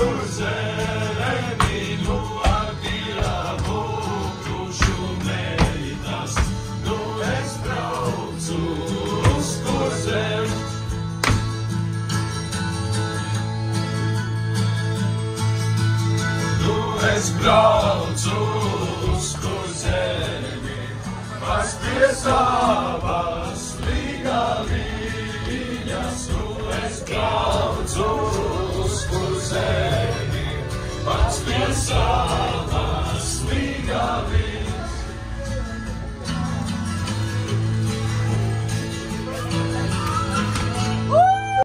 kur zemi, nu apīravu pušu meitas. Nu es braucu uz kur zemi. Nu es braucu uz kur zemi, pats pie savas līgaviņas. Nu es braucu uz kur zemi, pats pie savas